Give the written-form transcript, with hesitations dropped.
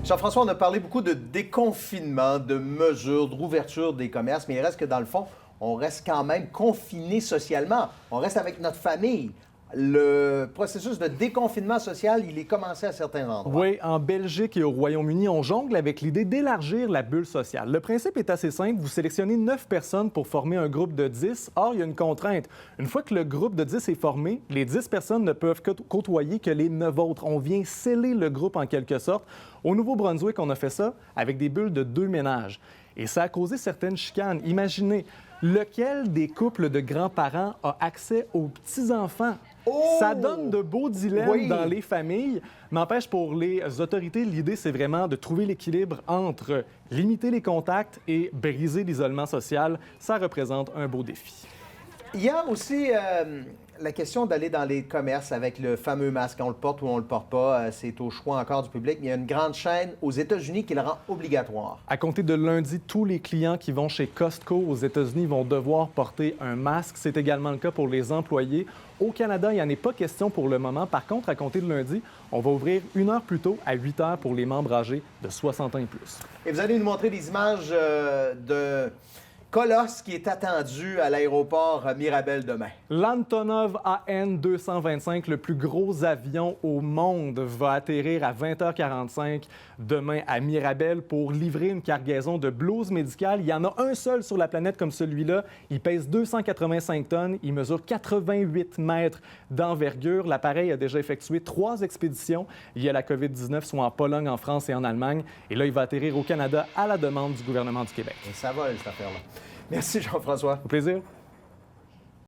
Jean-François, on a parlé beaucoup de déconfinement, de mesures, de rouverture des commerces, mais il reste que dans le fond, on reste quand même confiné socialement. On reste avec notre famille. Le processus de déconfinement social, il est commencé à certains endroits. Oui, en Belgique et au Royaume-Uni, on jongle avec l'idée d'élargir la bulle sociale. Le principe est assez simple. Vous sélectionnez 9 personnes pour former un groupe de 10. Or, il y a une contrainte. Une fois que le groupe de 10 est formé, les 10 personnes ne peuvent côtoyer que les 9 autres. On vient sceller le groupe en quelque sorte. Au Nouveau-Brunswick, on a fait ça avec des bulles de 2 ménages. Et ça a causé certaines chicanes. Imaginez, lequel des couples de grands-parents a accès aux petits-enfants? Oh! Ça donne de beaux dilemmes Oui. dans les familles. N'empêche, pour les autorités, l'idée, c'est vraiment de trouver l'équilibre entre limiter les contacts et briser l'isolement social. Ça représente un beau défi. Il y a aussi la question d'aller dans les commerces avec le fameux masque. On le porte ou on le porte pas. C'est au choix encore du public. Mais il y a une grande chaîne aux États-Unis qui le rend obligatoire. À compter de lundi, tous les clients qui vont chez Costco aux États-Unis vont devoir porter un masque. C'est également le cas pour les employés. Au Canada, il n'y en est pas question pour le moment. Par contre, à compter de lundi, on va ouvrir 1 heure plus tôt, à 8 heures, pour les membres âgés de 60 ans et plus. Et vous allez nous montrer des images de Colosse qui est attendu à l'aéroport Mirabel demain. L'Antonov AN-225, le plus gros avion au monde, va atterrir à 20h45 demain à Mirabel pour livrer une cargaison de blouses médicales. Il y en a un seul sur la planète comme celui-là. Il pèse 285 tonnes. Il mesure 88 mètres d'envergure. L'appareil a déjà effectué 3 expéditions liées à la COVID-19, soit en Pologne, en France et en Allemagne. Et là, il va atterrir au Canada à la demande du gouvernement du Québec. Et ça vole, cette affaire-là. Merci, Jean-François. Au plaisir.